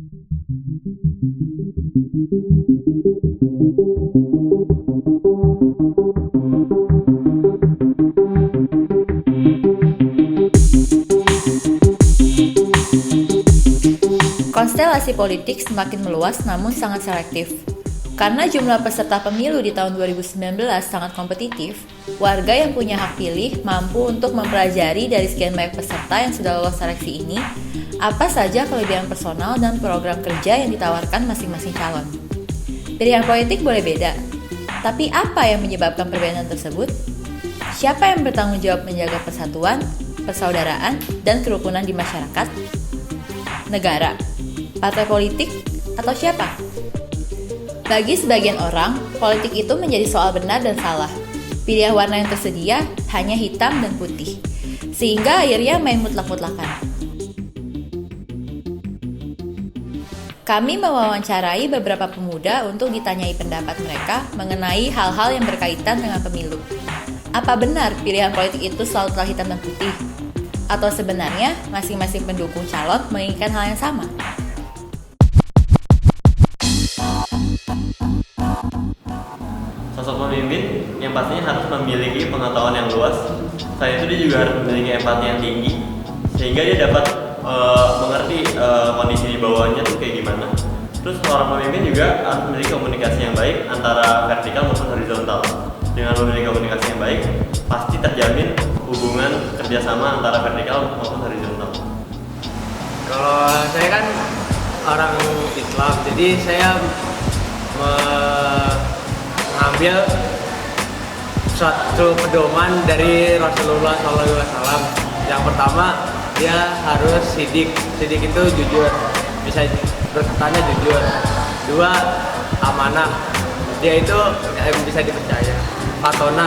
Konstelasi politik semakin meluas namun sangat selektif. Karena jumlah peserta pemilu di tahun 2019 sangat kompetitif, warga yang punya hak pilih mampu untuk mempelajari dari sekian banyak peserta yang sudah lolos seleksi ini, apa saja kelebihan personal dan program kerja yang ditawarkan masing-masing calon. Pilihan politik boleh beda, tapi apa yang menyebabkan perbedaan tersebut? Siapa yang bertanggung jawab menjaga persatuan, persaudaraan, dan kerukunan di masyarakat? Negara, partai politik, atau siapa? Bagi sebagian orang, politik itu menjadi soal benar dan salah. Pilihan warna yang tersedia hanya hitam dan putih, sehingga akhirnya main mutlak-mutlakan. Kami mewawancarai beberapa pemuda untuk ditanyai pendapat mereka mengenai hal-hal yang berkaitan dengan pemilu. Apa benar pilihan politik itu selalu telah hitam dan putih? Atau sebenarnya masing-masing pendukung calon menginginkan hal yang sama? Sosok pemimpin yang pastinya harus memiliki pengetahuan yang luas. Selain itu dia juga harus memiliki empati yang tinggi, sehingga dia dapat mengerti kondisi di bawahnya tuh kayak gimana. Terus seorang pemimpin juga harus memiliki komunikasi yang baik antara vertikal maupun horizontal. Dengan memiliki komunikasi yang baik, pasti terjamin hubungan kerjasama antara vertikal maupun horizontal. Kalau saya kan orang Islam, jadi saya mengambil suatu pedoman dari Rasulullah SAW. Yang pertama, dia harus sidik. Sidik itu jujur, bisa bertanya jujur. Dua, amanah, dia itu bisa dipercaya. Fatona,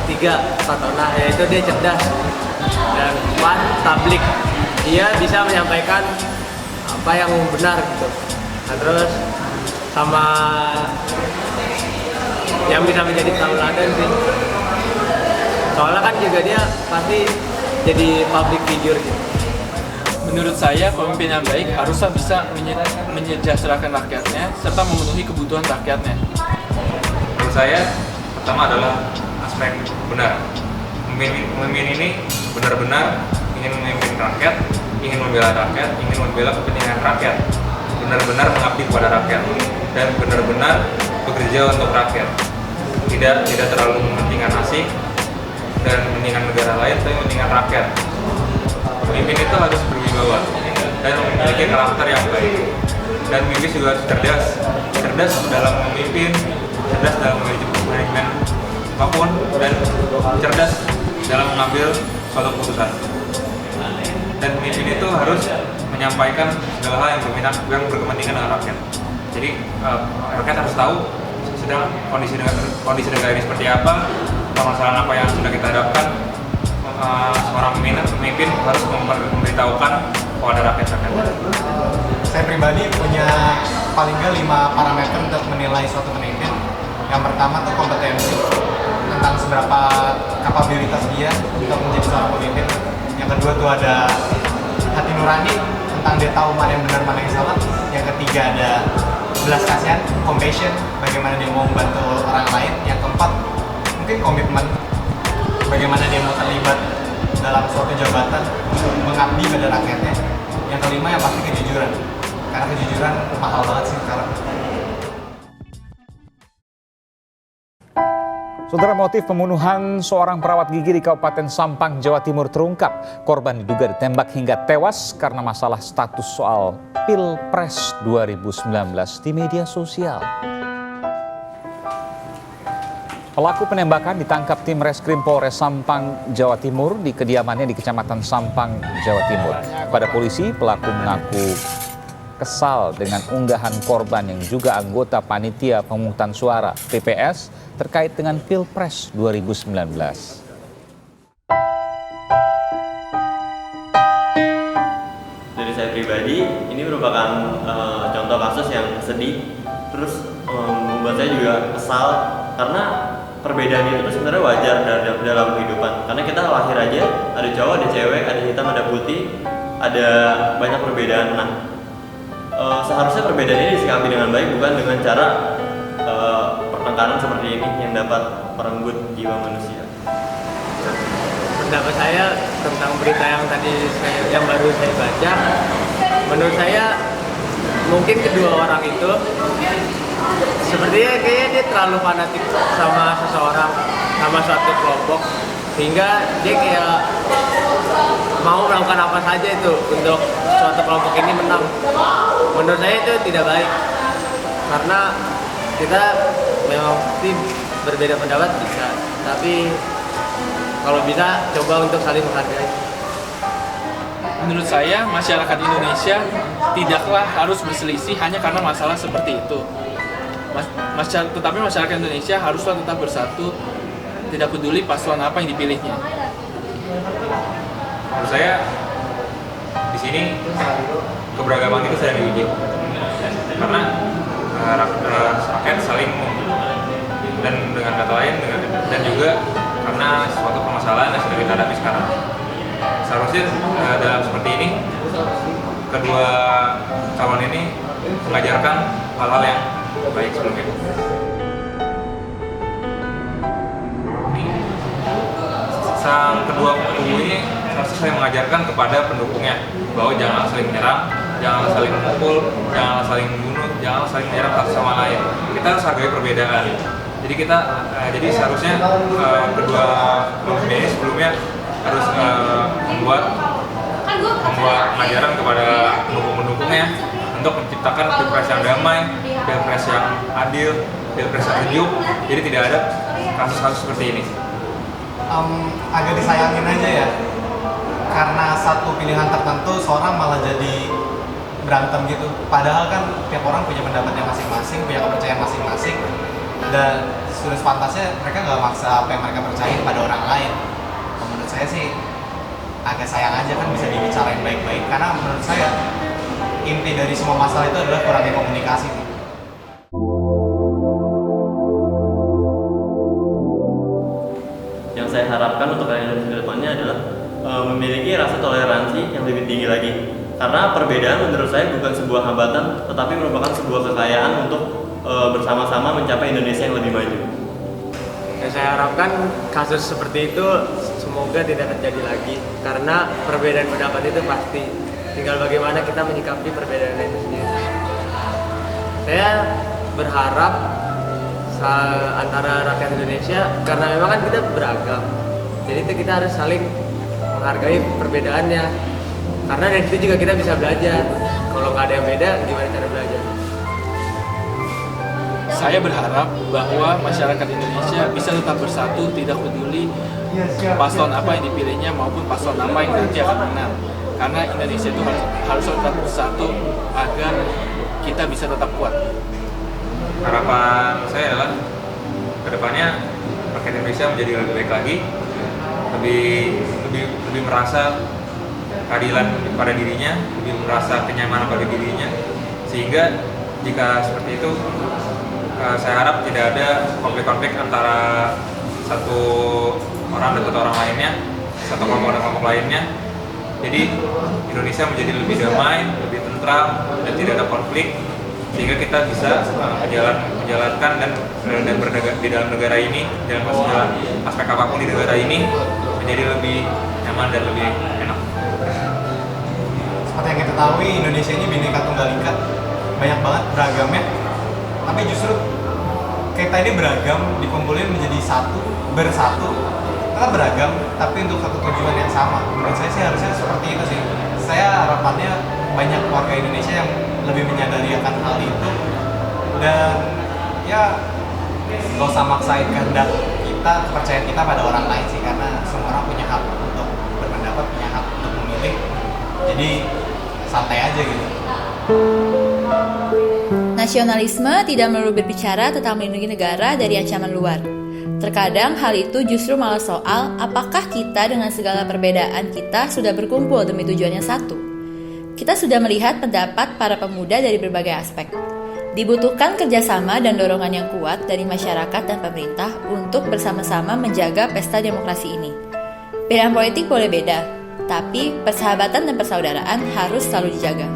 tiga, fatona, yaitu dia cerdas. Dan empat, tablik, dia bisa menyampaikan apa yang benar gitu. Nah, terus sama yang bisa menjadi tauladan sih. Soalnya kan juga dia pasti jadi public figure gitu. Menurut saya, pemimpin yang baik harusnya bisa menyejahterakan rakyatnya serta memenuhi kebutuhan rakyatnya. Menurut saya, pertama adalah aspek benar. Pemimpin ini benar-benar ingin memimpin rakyat, ingin membela rakyat, ingin membela kepentingan rakyat, benar-benar mengabdi kepada rakyat, dan benar-benar bekerja untuk rakyat. Tidak terlalu mementingkan asing dan mementingkan negara lain, tapi mementingkan rakyat. Pemimpin itu harus berwibawa dan memiliki karakter yang baik. Dan pemimpin juga harus cerdas dalam memimpin, cerdas dalam manajemen apapun, dan cerdas dalam mengambil suatu keputusan. Dan pemimpin itu harus menyampaikan segala hal yang berkepentingan dengan rakyat. Jadi rakyat harus tahu sedang kondisi negara ini seperti apa, permasalahan apa yang sudah kita hadapkan. Seorang pemimpin harus memberitahukan kepada rakyat. Saya pribadi punya paling nggak 5 parameter untuk menilai suatu pemimpin. Yang pertama tuh kompetensi, tentang seberapa kapabilitas dia untuk menjadi seorang pemimpin. Yang kedua tuh ada hati nurani, tentang dia tahu mana yang benar mana yang salah. Yang ketiga ada belas kasihan, compassion, bagaimana dia mau membantu orang lain. Yang keempat mungkin komitmen, bagaimana dia mau terlibat dalam suatu jabatan, mengabdi pada rakyatnya. Yang kelima yang pasti kejujuran, karena kejujuran mahal banget sih sekarang. Saudara, motif pembunuhan seorang perawat gigi di Kabupaten Sampang, Jawa Timur terungkap. Korban diduga ditembak hingga tewas karena masalah status soal Pilpres 2019 di media sosial. Pelaku penembakan ditangkap tim Reskrim Polres Sampang, Jawa Timur di kediamannya di Kecamatan Sampang, Jawa Timur. Pada polisi, pelaku mengaku kesal dengan unggahan korban yang juga anggota panitia pemungutan suara PPS terkait dengan Pilpres 2019. Dari saya pribadi, ini merupakan contoh kasus yang sedih, terus membuat saya juga kesal karena perbedaan itu sebenarnya wajar dalam kehidupan. Karena kita lahir aja ada cowok, ada cewek, ada hitam, ada putih, ada banyak perbedaan. Nah, seharusnya perbedaan ini disikapi dengan baik, bukan dengan cara pertengkaran seperti ini yang dapat merenggut jiwa manusia. Pendapat saya tentang berita yang baru saya baca, menurut saya mungkin kedua orang itu sepertinya kayaknya dia terlalu fanatik sama seseorang, sama suatu kelompok, sehingga dia kayak mau melakukan apa saja itu untuk suatu kelompok ini menang. Menurut saya itu tidak baik, karena kita memang pasti berbeda pendapat bisa, tapi kalau bisa coba untuk saling menghargai. Menurut saya, masyarakat Indonesia tidaklah harus berselisih hanya karena masalah seperti itu. Tetapi masyarakat Indonesia haruslah tetap bersatu, tidak peduli paslon apa yang dipilihnya. Menurut saya di sini keberagaman itu sedang diuji, karena rakyat saling dan dengan kata lain dan juga karena suatu permasalahan yang sedang kita hadapi sekarang. Seharusnya dalam seperti ini kedua calon ini mengajarkan hal-hal yang baik sebelumnya. Sang kedua kubu ini seharusnya saling mengajarkan kepada pendukungnya bahwa jangan saling menyerang, jangan saling memukul, jangan saling membunuh, jangan saling menyerang satu sama lain. Kita harus hargai perbedaan. Jadi seharusnya kedua pemimpin ini sebelumnya harus membuat ajaran kepada pendukung-pendukungnya untuk menciptakan pilpres yang damai, pilpres yang adil, pilpres yang sejuk. Jadi tidak ada kasus-kasus seperti ini. Agak disayangin aja ya, karena satu pilihan tertentu seorang malah jadi berantem gitu. Padahal kan tiap orang punya pendapatnya masing-masing, punya kepercayaan masing-masing, dan sudah sepantasnya mereka nggak maksa apa yang mereka percaya pada orang lain. Menurut saya sih agak sayang aja, kan bisa dibicarain baik-baik, karena menurut saya inti dari semua masalah itu adalah kurangnya komunikasi. Yang saya harapkan untuk kalian ke depannya adalah memiliki rasa toleransi yang lebih tinggi lagi, karena perbedaan menurut saya bukan sebuah hambatan, tetapi merupakan sebuah kekayaan untuk bersama-sama mencapai Indonesia yang lebih maju. Dan saya harapkan kasus seperti itu semoga tidak terjadi lagi, karena perbedaan pendapat itu pasti, tinggal bagaimana kita menyikapi perbedaan itu sendiri. Saya berharap antara rakyat Indonesia, karena memang kan kita beragam, jadi itu kita harus saling menghargai perbedaannya, karena dari situ juga kita bisa belajar. Kalau nggak ada yang beda, gimana cara belajar? Saya berharap bahwa masyarakat Indonesia bisa tetap bersatu, tidak peduli paslon apa yang dipilihnya maupun paslon apa yang nanti akan menang. Karena Indonesia itu harus tetap bersatu agar kita bisa tetap kuat. Harapan saya adalah kedepannya rakyat Indonesia menjadi lebih baik lagi, lebih merasa keadilan pada dirinya, lebih merasa kenyamanan pada dirinya, sehingga jika seperti itu saya harap tidak ada konflik-konflik antara satu orang dengan orang lainnya, satu kelompok dengan kelompok lainnya. Jadi Indonesia menjadi lebih damai, lebih tentram, dan tidak ada konflik, sehingga kita bisa menjalankan dan di dalam negara ini, dalam aspek apapun di negara ini menjadi lebih nyaman dan lebih enak. Seperti yang kita ketahui, Indonesia ini Bhinneka Tunggal Ika, banyak banget beragamnya, tapi justru kita ini beragam dikumpulin menjadi bersatu. Kita beragam, tapi untuk satu tujuan yang sama. Menurut saya sih harusnya seperti itu sih. Saya harapannya banyak warga Indonesia yang lebih menyadari akan hal itu, dan ya nggak usah maksain kehendak kita, kepercayaan kita pada orang lain sih, karena semua orang punya hak untuk berpendapat, punya hak untuk memilih. Jadi santai aja gitu. Nasionalisme tidak melulu berbicara tentang melindungi negara dari ancaman luar. Terkadang hal itu justru malah soal apakah kita dengan segala perbedaan kita sudah berkumpul demi tujuan yang satu. Kita sudah melihat pendapat para pemuda dari berbagai aspek. Dibutuhkan kerjasama dan dorongan yang kuat dari masyarakat dan pemerintah untuk bersama-sama menjaga pesta demokrasi ini. Pilihan politik boleh beda, tapi persahabatan dan persaudaraan harus selalu dijaga.